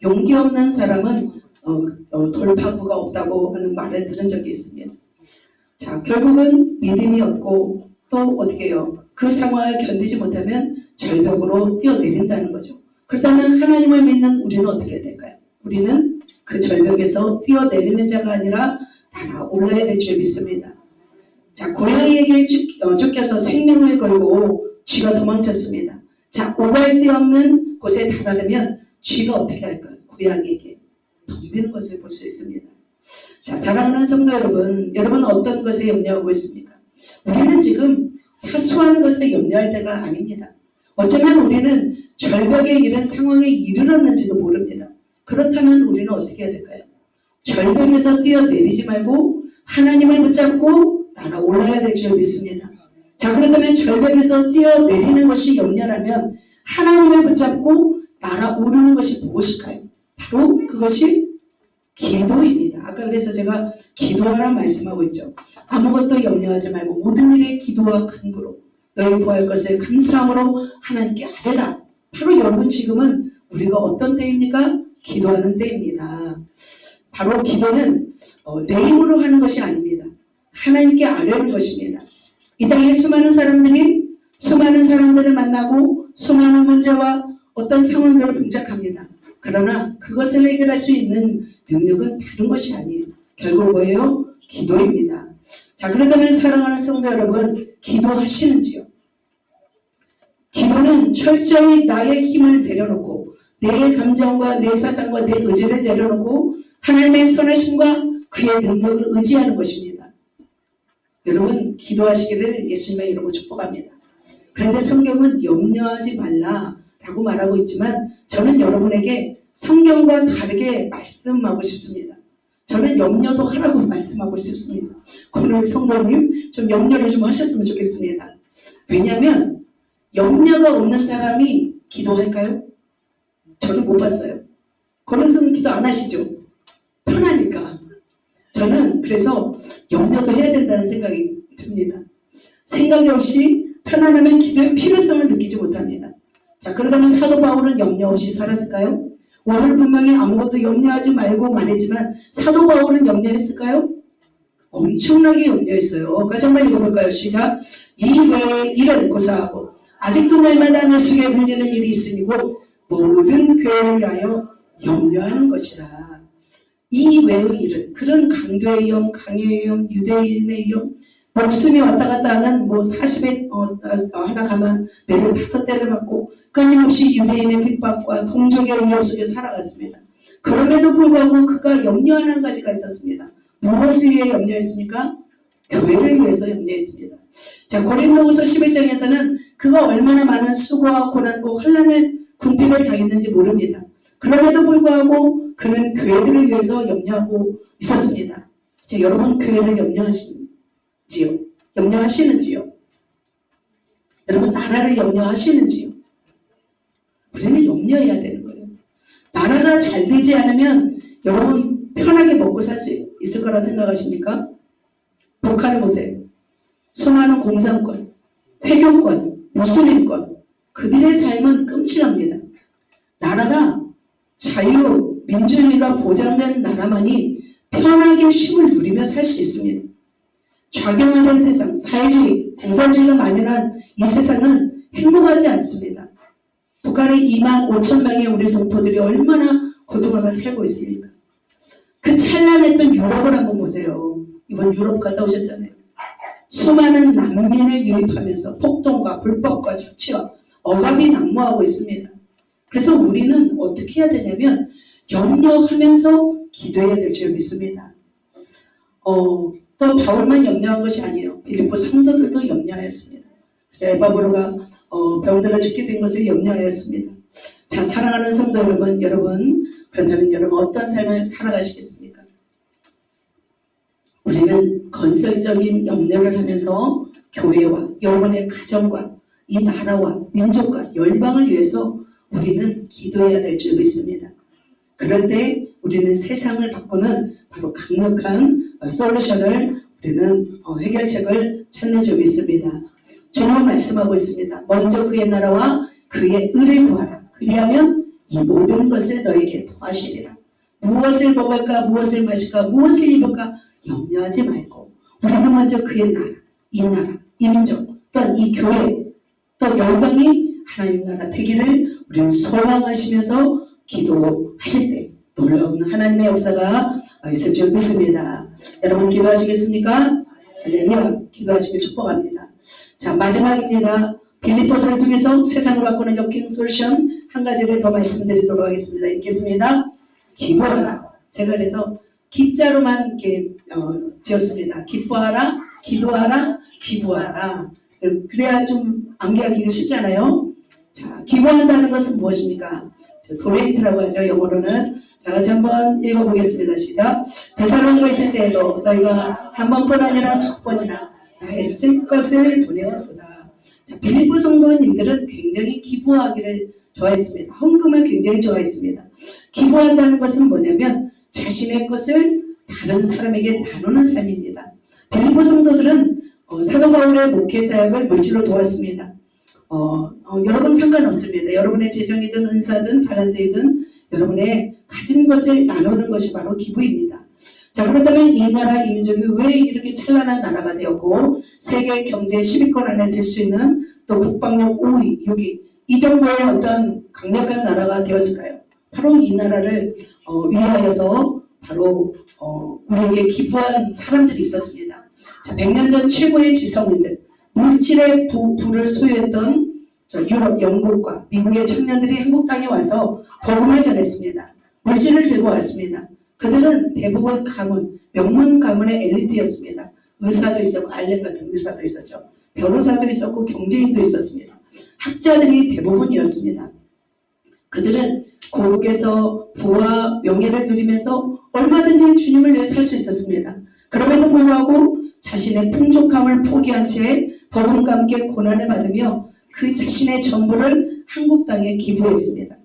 용기 없는 사람은 돌파구가 없다고 하는 말을 들은 적이 있습니다. 자, 결국은 믿음이 없고 또 어떻게 해요? 그 상황을 견디지 못하면 절벽으로 뛰어내린다는 거죠. 그렇다면 하나님을 믿는 우리는 어떻게 해야 될까요? 우리는 그 절벽에서 뛰어내리는 자가 아니라 날아올라야 될 줄 믿습니다. 자, 고양이에게 쫓겨서 생명을 걸고 쥐가 도망쳤습니다. 자, 오갈 데 없는 곳에 다다르면 쥐가 어떻게 할까요? 고양이에게 덤비는 것을 볼 수 있습니다. 자, 사랑하는 성도 여러분, 여러분 어떤 것에 염려하고 있습니까? 우리는 지금 사소한 것에 염려할 때가 아닙니다. 어쩌면 우리는 절벽에 이른 상황에 이르렀는지도 모릅니다. 그렇다면 우리는 어떻게 해야 될까요? 절벽에서 뛰어내리지 말고 하나님을 붙잡고 날아올라야 될 줄 믿습니다. 자, 그렇다면 절벽에서 뛰어내리는 것이 염려라면 하나님을 붙잡고 날아오르는 것이 무엇일까요? 바로 그것이 기도입니다. 아까 그래서 제가 기도하라 말씀하고 있죠. 아무것도 염려하지 말고 모든 일에 기도와 간구로 너희 구할 것을 감사함으로 하나님께 아뢰라. 바로 여러분 지금은 우리가 어떤 때입니까? 기도하는 때입니다. 바로 기도는 내 힘으로 하는 것이 아닙니다. 하나님께 아뢰는 것입니다. 이 땅에 수많은 사람들을 만나고 수많은 문제와 어떤 상황들을 동작합니다. 그러나 그것을 해결할 수 있는 능력은 다른 것이 아니에요. 결국 뭐예요? 기도입니다. 자, 그렇다면 사랑하는 성도 여러분, 기도하시는지요? 기도는 철저히 나의 힘을 내려놓고 내 감정과 내 사상과 내 의지를 내려놓고 하나님의 선하심과 그의 능력을 의지하는 것입니다. 여러분, 기도하시기를 예수님의 이름으로 축복합니다. 그런데 성경은 염려하지 말라라고 말하고 있지만 저는 여러분에게 성경과 다르게 말씀하고 싶습니다. 저는 염려도 하라고 말씀하고 싶습니다. 오늘 성도님 좀 염려를 좀 하셨으면 좋겠습니다. 왜냐하면 염려가 없는 사람이 기도할까요? 저는 못 봤어요. 그런 기도 안 하시죠? 편하니까. 저는 그래서 염려도 해야 된다는 생각이 듭니다. 생각이 없이 편안하면 기도의 필요성을 느끼지 못합니다. 자, 그러다면 사도 바울은 염려 없이 살았을까요? 오늘 분명히 아무것도 염려하지 말고 말했지만 사도 바울은 염려했을까요? 엄청나게 염려했어요. 같이 한번 읽어볼까요? 시작. 이 외에 일은 고사하고 아직도 날마다 내 속에 들리는 일이 있으니 곧 모든 교회를 위하여 염려하는 것이라. 이 외의 일은 그런 강도의 영, 강의 영, 유대인의 영, 목숨이 왔다 갔다 하는 40에 하나 가만 매를 5대를 받고 끊임없이 유대인의 핍박과 동족의 위협 속에 살아갔습니다. 그럼에도 불구하고 그가 염려하는 한 가지가 있었습니다. 무엇을 위해 염려했습니까? 교회를 위해서 염려했습니다. 자, 고린도후서 11장에서는 그가 얼마나 많은 수고와 고난과 혼란을 궁핍을 당했는지 모릅니다. 그럼에도 불구하고 그는 교회들을 위해서 염려하고 있었습니다. 자, 여러분 교회를 염려하시는지요? 여러분 나라를 염려하시는지요? 우리는 염려해야 되는 거예요. 나라가 잘 되지 않으면 여러분 편하게 먹고 살 수 있을 거라 생각하십니까? 북한을 보세요. 수많은 공산권, 회교권, 무슬림권, 그들의 삶은 끔찍합니다. 나라가 자유, 민주주의가 보장된 나라만이 편하게 쉼을 누리며 살 수 있습니다. 좌경화된 세상, 사회주의, 공산주의가 만연한 이 세상은 행복하지 않습니다. 북한의 2만 5천 명의 우리 동포들이 얼마나 고통하며 살고 있습니까? 그 찬란했던 유럽을 한번 보세요. 이번 유럽 갔다 오셨잖아요. 수많은 난민을 유입하면서 폭동과 불법과 착취와 억압이 난무하고 있습니다. 그래서 우리는 어떻게 해야 되냐면 염려하면서 기도해야 될 줄 믿습니다. 또 바울만 염려한 것이 아니에요. 빌립보 성도들도 염려하였습니다. 그래서 에바브로가 병들어 죽게 된 것을 염려하였습니다. 자, 사랑하는 성도 여러분 그렇다면 여러분 어떤 삶을 살아가시겠습니까? 우리는 건설적인 염려를 하면서 교회와 여러분의 가정과 이 나라와 민족과 열방을 위해서 우리는 기도해야 될 줄 믿습니다. 그럴 때 우리는 세상을 바꾸는 바로 강력한 솔루션을 우리는 해결책을 찾는 줄 믿습니다. 주님은 말씀하고 있습니다. 먼저 그의 나라와 그의 의를 구하라. 그리하면 이 모든 것을 너에게 더하시리라. 무엇을 먹을까, 무엇을 마실까, 무엇을 입을까 염려하지 말고 우리는 먼저 그의 나라, 이 민족, 또한 이 교회, 또 열방이 하나님 나라 되기를 우리는 소망하시면서 기도하실 때 놀라운 하나님의 역사가 있을 줄 믿습니다. 여러분 기도하시겠습니까? 할렐루야. 기도하시길 축복합니다. 자, 마지막입니다. 빌립보서를 통해서 세상을 바꾸는 역행 솔루션 한 가지를 더 말씀드리도록 하겠습니다. 읽겠습니다. 기도하라. 제가 그래서 기자로만 이렇게 지었습니다. 기뻐하라, 기도하라, 기부하라. 그래야 좀 암기하기가 쉽잖아요. 자, 기부한다는 것은 무엇입니까? 도네이트라고 하죠. 영어로는. 자, 같이 한번 읽어보겠습니다. 시작. 데살로니가에 있을 때에도 너희가 한 번뿐 아니라 2번이나 나의 쓸 것을 보내왔도다. 자, 빌립보 성도님들은 굉장히 기부하기를 좋아했습니다. 헌금을 굉장히 좋아했습니다. 기부한다는 것은 뭐냐면 자신의 것을 다른 사람에게 나누는 삶입니다. 빌립보 성도들은 사도 바울의 목회 사역을 물질로 도왔습니다. 여러분 상관없습니다. 여러분의 재정이든 은사든 달란트이든 여러분의 가진 것을 나누는 것이 바로 기부입니다. 자, 그렇다면 이 나라 이민족이 왜 이렇게 찬란한 나라가 되었고 세계 경제 10위권 안에 들 수 있는 또 국방력 5위, 6위 이 정도의 어떤 강력한 나라가 되었을까요? 바로 이 나라를 위하여서 바로 우리에게 기부한 사람들이 있었습니다. 자, 100년 전 최고의 지성인들, 물질의 부를 소유했던 유럽, 영국과 미국의 청년들이 한국 땅에 와서 복음을 전했습니다. 물질을 들고 왔습니다. 그들은 대부분 가문, 명문 가문의 엘리트였습니다. 의사도 있었고 알렌 같은 의사도 있었죠. 변호사도 있었고 경제인도 있었습니다. 학자들이 대부분이었습니다. 그들은 고국에서 부와 명예를 누리면서 얼마든지 주님을 위해 살 수 있었습니다. 그럼에도 불구하고 자신의 풍족함을 포기한 채 복음과 함께 고난을 받으며 그 자신의 전부를 한국 땅에 기부했습니다.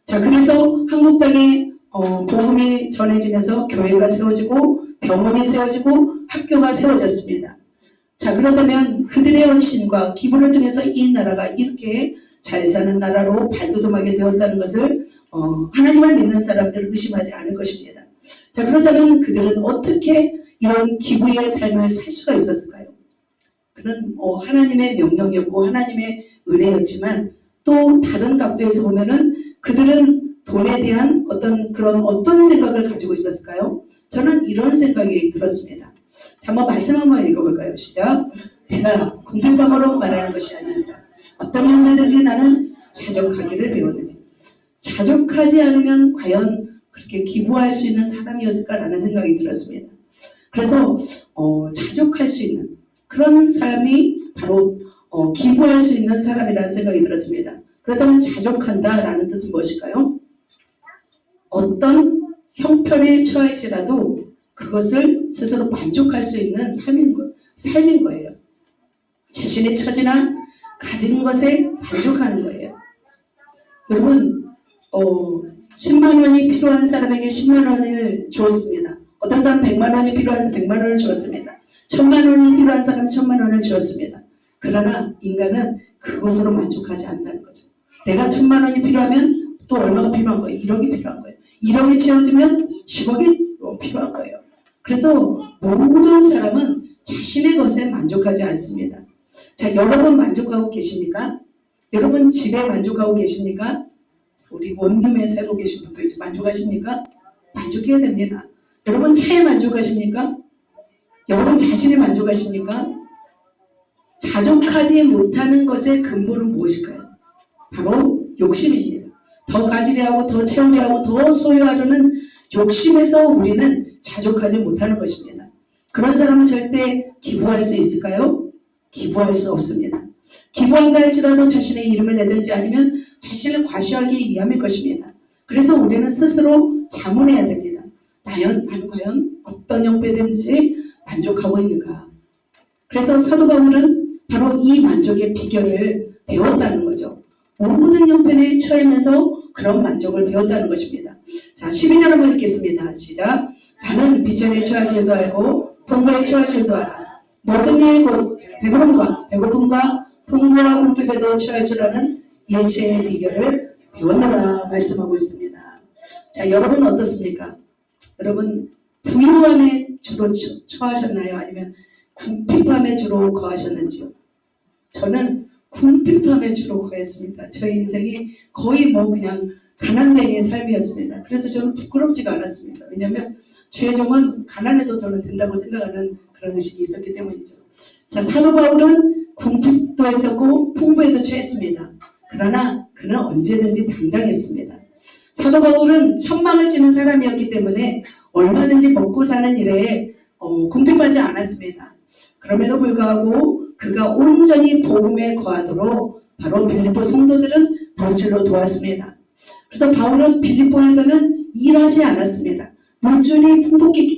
자, 그래서 한국 땅에 복음이 전해지면서 교회가 세워지고 병원이 세워지고 학교가 세워졌습니다. 자, 그렇다면 그들의 헌신과 기부를 통해서 이 나라가 이렇게 잘 사는 나라로 발돋움하게 되었다는 것을 하나님을 믿는 사람들은 의심하지 않을 것입니다. 자, 그렇다면 그들은 어떻게 이런 기부의 삶을 살 수가 있었을까요? 그는 하나님의 명령이었고 하나님의 은혜였지만 또 다른 각도에서 보면은 그들은 돈에 대한 어떤 생각을 가지고 있었을까요? 저는 이런 생각이 들었습니다. 자, 한번 말씀 한번 읽어볼까요? 시작. 내가 궁핍함으로 말하는 것이 아닙니다. 어떤 일이든지 나는 자족하기를 배웠는데 자족하지 않으면 과연 그렇게 기부할 수 있는 사람이었을까라는 생각이 들었습니다. 그래서 자족할 수 있는 그런 사람이 바로 기부할 수 있는 사람이라는 생각이 들었습니다. 그렇다면 자족한다라는 뜻은 무엇일까요? 어떤 형편에 처할지라도 그것을 스스로 만족할 수 있는 삶인 거예요. 자신의 처지나 가진 것에 만족하는 거예요. 여러분 10만 원이 필요한 사람에게 10만 원을 주었습니다. 어떤 사람 100만 원이 필요한 사람 100만 원을 주었습니다. 1000만 원이 필요한 사람 1000만 원을 주었습니다. 그러나 인간은 그것으로 만족하지 않는다는 거죠. 내가 1000만 원이 필요하면 또 얼마가 필요한 거예요? 1억이 필요한 거예요. 1억이 채워지면 10억이 필요한 거예요. 그래서 모든 사람은 자신의 것에 만족하지 않습니다. 자, 여러분 만족하고 계십니까? 여러분 집에 만족하고 계십니까? 우리 원룸에 살고 계신 분들 이제 만족하십니까? 만족해야 됩니다. 여러분 차에 만족하십니까? 여러분 자신에 만족하십니까? 자족하지 못하는 것의 근본은 무엇일까요? 바로 욕심입니다. 더 가지려 하고 더 채우려 하고 더 소유하려는 욕심에서 우리는 자족하지 못하는 것입니다. 그런 사람은 절대 기부할 수 있을까요? 기부할 수 없습니다. 기부한다 할지라도 자신의 이름을 내든지 아니면 자신을 과시하기 위함일 것입니다. 그래서 우리는 스스로 자문해야 됩니다. 나는 과연 어떤 형태든지 만족하고 있는가? 그래서 사도 바울은 바로 이 만족의 비결을 배웠다는 거죠. 모든 형편에 처하면서 그런 만족을 배웠다는 것입니다. 자, 12절 한번 읽겠습니다. 시작. 나는 비천에 처할 줄도 알고 풍부에 처할 줄도 알아. 모든 일 곧 배부름과 배고픔과 풍부와 궁핍에도 처할 줄 아는 일체의 비결을 배웠노라 말씀하고 있습니다. 자, 여러분 어떻습니까? 여러분 부유함에 주로 처하셨나요? 아니면 궁핍함에 주로 거하셨는지요? 저는 궁핍함에 주로 거했습니다. 저희 인생이 거의 뭐 그냥 가난뱅이의 삶이었습니다. 그래도 저는 부끄럽지가 않았습니다. 왜냐하면 주의 종은 가난해도 저는 된다고 생각하는 그런 의식이 있었기 때문이죠. 자, 사도 바울은 궁핍도 했었고 풍부에도 처했습니다. 그러나 그는 언제든지 당당했습니다. 사도 바울은 천망을 지는 사람이었기 때문에 얼마든지 먹고 사는 일에 궁핍하지 않았습니다. 그럼에도 불구하고 그가 온전히 복음에 거하도록 바로 빌립보 성도들은 물질로 도왔습니다. 그래서 바울은 빌립보에서는 일하지 않았습니다. 물질이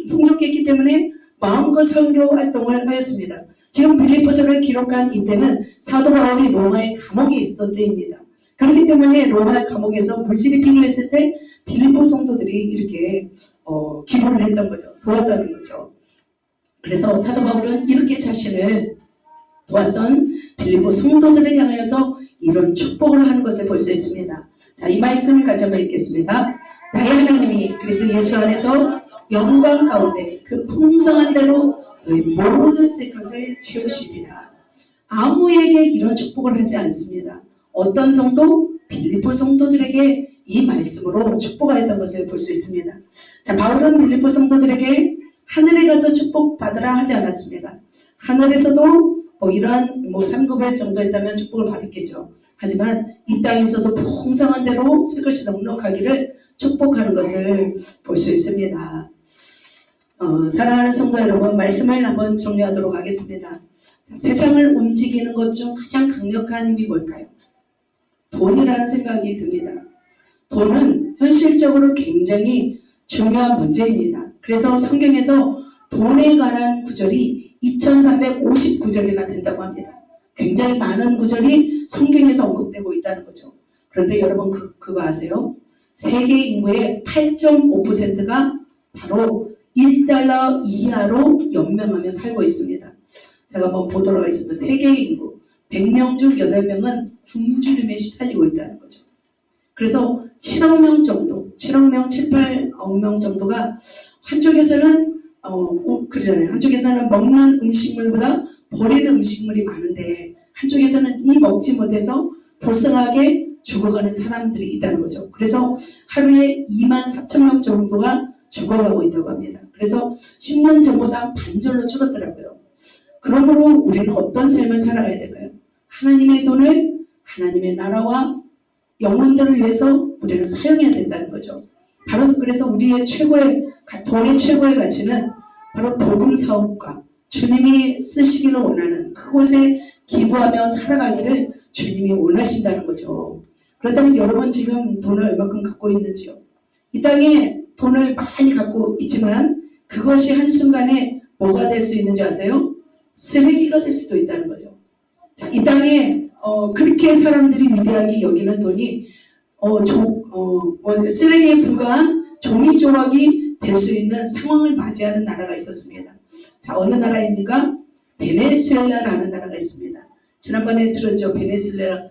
풍족했기 때문에 마음껏 선교 활동을 하였습니다. 지금 빌립보서를 기록한 이때는 사도 바울이 로마의 감옥에 있었던 때입니다. 그렇기 때문에 로마 감옥에서 물질이 필요했을 때 빌립보 성도들이 이렇게 기도를 했던 거죠. 도왔다는 거죠. 그래서 사도 바울은 이렇게 자신을 도왔던 빌립보 성도들을 향하여서 이런 축복을 하는 것을 볼 수 있습니다. 자, 이 말씀을 같이 한번 읽겠습니다. 나의 하나님이 그리스도 예수 안에서 영광 가운데 그 풍성한 대로 너희 모든 쓸 것을 채우시리라. 아무에게 이런 축복을 하지 않습니다. 어떤 성도? 빌립보 성도들에게 이 말씀으로 축복하였던 것을 볼 수 있습니다. 자, 바울은 빌립보 성도들에게 하늘에 가서 축복받으라 하지 않았습니다. 하늘에서도 이러한 3급을 정도 했다면 축복을 받았겠죠. 하지만 이 땅에서도 풍성한 대로 쓸 것이 넉넉하기를 축복하는 것을 볼 수 있습니다. 사랑하는 성도 여러분, 말씀을 한번 정리하도록 하겠습니다. 자, 세상을 움직이는 것 중 가장 강력한 힘이 뭘까요? 돈이라는 생각이 듭니다. 돈은 현실적으로 굉장히 중요한 문제입니다. 그래서 성경에서 돈에 관한 구절이 2350구절이나 된다고 합니다. 굉장히 많은 구절이 성경에서 언급되고 있다는 거죠. 그런데 여러분 그거 아세요? 세계 인구의 8.5%가 바로 1달러 이하로 연명하며 살고 있습니다. 제가 한번 보도록 하겠습니다. 세계 인구 100명 중 8명은 굶주림에 시달리고 있다는 거죠. 그래서 7억 명 정도, 7억 명, 7, 8억 명 정도가 한쪽에서는 그러잖아요. 한쪽에서는 먹는 음식물보다 버리는 음식물이 많은데 한쪽에서는 이 먹지 못해서 불쌍하게 죽어가는 사람들이 있다는 거죠. 그래서 하루에 2만 4천 명 정도가 죽어가고 있다고 합니다. 그래서 10년 전보다 반절로 줄었더라고요. 그러므로 우리는 어떤 삶을 살아가야 될까요? 하나님의 돈을 하나님의 나라와 영혼들을 위해서 우리는 사용해야 된다는 거죠. 바로 그래서 우리의 돈의 최고의 가치는 바로 복음 사업과 주님이 쓰시기를 원하는 그곳에 기부하며 살아가기를 주님이 원하신다는 거죠. 그렇다면 여러분 지금 돈을 얼마큼 갖고 있는지요? 이 땅에 돈을 많이 갖고 있지만 그것이 한순간에 뭐가 될 수 있는지 아세요? 쓰레기가 될 수도 있다는 거죠. 자, 이 땅에 그렇게 사람들이 위대하게 여기는 돈이 쓰레기에 불과한 종이 조각이 될 수 있는 상황을 맞이하는 나라가 있었습니다. 자, 어느 나라입니까? 베네수엘라라는 나라가 있습니다. 지난번에 들었죠? 베네수엘라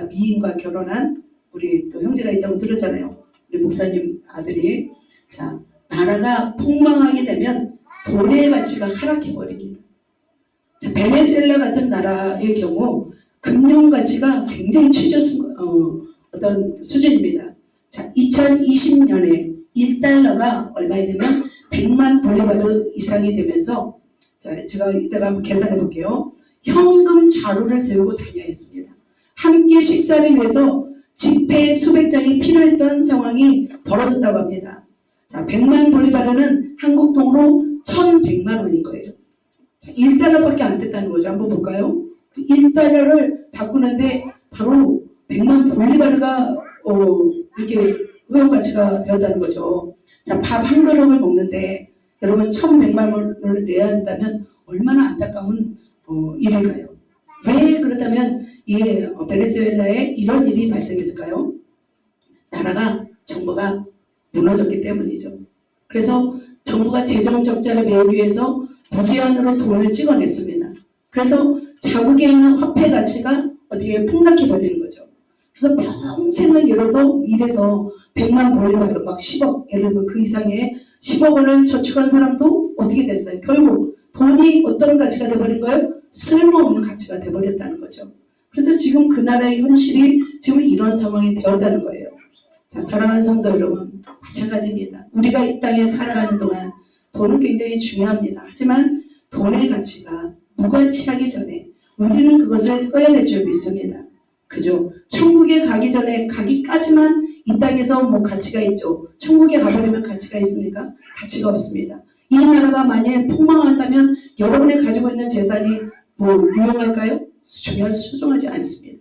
미인과 결혼한 우리 또 형제가 있다고 들었잖아요. 우리 목사님 아들이. 자, 나라가 폭망하게 되면 돈의 가치가 하락해 버립니다. 자, 베네수엘라 같은 나라의 경우 금융 가치가 굉장히 어떤 수준입니다. 자, 2020년에 1달러가 얼마이냐면 100만 볼리바르 이상이 되면서 자, 제가 이따가 한번 계산해 볼게요. 현금 자루를 들고 다녀야 했습니다. 한 끼 식사를 위해서 지폐 수백 장이 필요했던 상황이 벌어졌다고 합니다. 자, 100만 볼리바르는 한국 돈으로 1100만 원인 거예요. 자, 1달러밖에 안 됐다는 거죠. 한번 볼까요? 1달러를 바꾸는데 바로 100만 볼리바르가 이렇게 의용가치가 되었다는 거죠. 자, 밥 한 그릇을 먹는데 여러분 1100만 원을 내야 한다면 얼마나 안타까운 일일까요? 왜 그렇다면 베네수엘라에 이런 일이 발생했을까요? 나라가 정부가 무너졌기 때문이죠. 그래서 정부가 재정 적자를 메우기 위해서 무제한으로 돈을 찍어냈습니다. 그래서 자국에 있는 화폐 가치가 어떻게 폭락해 버리는 거죠. 그래서 평생을 일해서 100만 볼리바르 막 10억, 예를 들면 그 이상의 10억 원을 저축한 사람도 어떻게 됐어요? 결국 돈이 어떤 가치가 돼버린 거예요? 쓸모없는 가치가 돼버렸다는 거죠. 그래서 지금 그 나라의 현실이 지금 이런 상황이 되었다는 거예요. 자, 사랑하는 성도 여러분, 마찬가지입니다. 우리가 이 땅에 살아가는 동안 돈은 굉장히 중요합니다. 하지만 돈의 가치가 무가치하기 전에 우리는 그것을 써야 될 줄 믿습니다. 그죠? 천국에 가기 전에 가기까지만 이 땅에서 뭐 가치가 있죠. 천국에 가버리면 가치가 있습니까? 가치가 없습니다. 이 나라가 만일 폭망한다면 여러분이 가지고 있는 재산이 뭐 유용할까요? 소중하지 않습니다.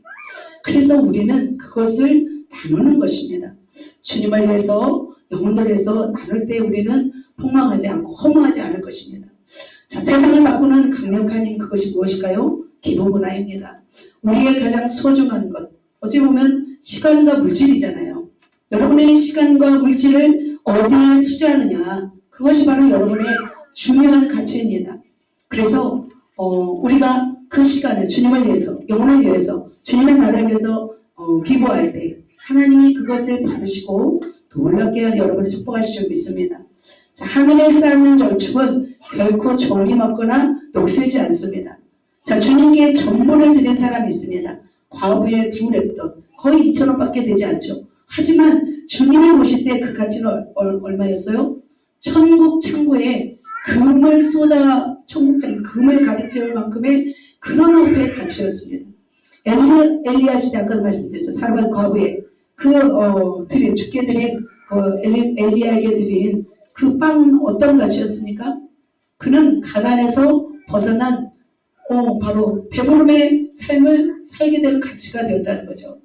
그래서 우리는 그것을 나누는 것입니다. 주님을 위해서 영혼들을 위해서 나눌 때 우리는 폭망하지 않고 허무하지 않을 것입니다. 자, 세상을 바꾸는 강력한 힘, 그것이 무엇일까요? 기부 문화입니다. 우리의 가장 소중한 것, 어찌 보면 시간과 물질이잖아요. 여러분의 시간과 물질을 어디에 투자하느냐, 그것이 바로 여러분의 중요한 가치입니다. 그래서 우리가 그 시간을 주님을 위해서, 영혼을 위해서, 주님의 나라를 위해서 기부할 때 하나님이 그것을 받으시고 놀랍게 하여 여러분을 축복하실 줄 믿습니다. 자, 하늘에 쌓는 저축은 결코 종이 먹거나 녹슬지 않습니다. 자, 주님께 전부를 드린 사람이 있습니다. 과부의 2랩돈, 거의 2,000원밖에 되지 않죠. 하지만 주님이 오실 때 그 가치는 얼마였어요? 천국 창고에 금을 쏟아, 천국 창고 금을 가득 채울 만큼의 그런 화폐의 가치였습니다. 엘리야 시대 아까도 말씀드렸죠. 사르밧 과부의 주께 드린 엘리야에게 드린 그 빵은 어떤 가치였습니까? 그는 가난에서 벗어난 바로 배부름의 삶을 살게 될 가치가 되었다는 거죠.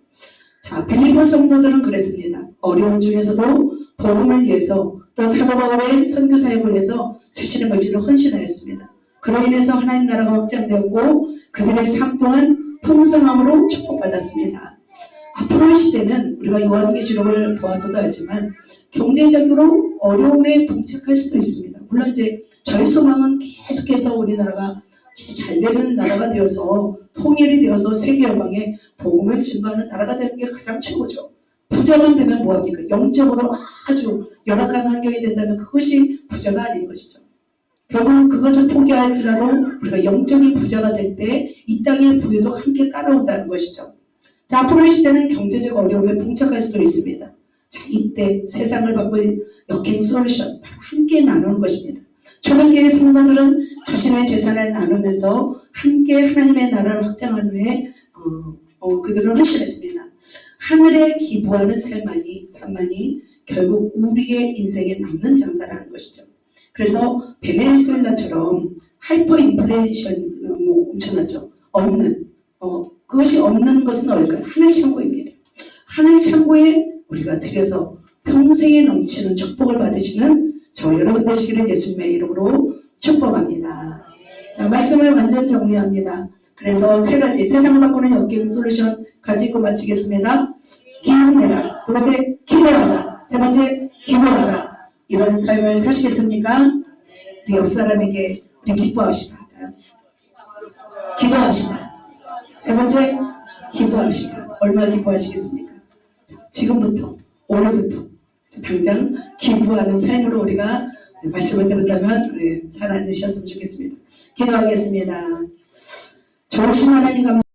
자, 빌립보 성도들은 그랬습니다. 어려운 중에서도 복음을 위해서 또 사도 바울의 선교 사역을 위해서 자신의 물질을 헌신하였습니다. 그로 인해서 하나님 나라가 확장되었고 그들의 삶 동안 풍성함으로 축복받았습니다. 앞으로의 시대는 우리가 요한계시록을 보아서도 알지만 경제적으로 어려움에 봉착할 수도 있습니다. 물론 이제 저희 소망은 계속해서 우리나라가 잘 되는 나라가 되어서 통일이 되어서 세계 열방에 복음을 증거하는 나라가 되는 게 가장 최고죠. 부자만 되면 뭐합니까? 영적으로 아주 열악한 환경이 된다면 그것이 부자가 아닌 것이죠. 결국 그것을 포기할지라도 우리가 영적인 부자가 될 때 이 땅의 부유도 함께 따라온다는 것이죠. 자, 앞으로의 시대는 경제적 어려움에 봉착할 수도 있습니다. 자, 이때 세상을 바꿀 역행 솔루션 바로 함께 나누는 것입니다. 초대교회 성도들은 자신의 재산을 나누면서 함께 하나님의 나라를 확장한 후에 그들은 헌신했습니다. 하늘에 기부하는 삶만이 결국 우리의 인생에 남는 장사라는 것이죠. 그래서 베네수엘라처럼 하이퍼 인플레이션 엄청나죠. 그것이 없는 것은 어딜까요? 하늘 창고입니다. 하늘 창고에 우리가 들여서 평생에 넘치는 축복을 받으시는 저 여러분 되시기를 예수님의 이름으로 축복합니다. 자, 말씀을 완전 정리합니다. 그래서 3가지 세상을 바꾸는 역경 솔루션 가지고 마치겠습니다. 기도해라. 2번째 기도하라. 3번째 기도하라. 이런 삶을 사시겠습니까? 우리 옆 사람에게 우리 기뻐합시다. 기도합시다. 3번째 기뻐합시다. 얼마나 기뻐하시겠습니까? 자, 지금부터 오늘부터 당장 기부하는 삶으로 우리가 말씀을 들었다면 살아내셨으면 좋겠습니다. 기도하겠습니다. 좋으신 하나님 감사합니다.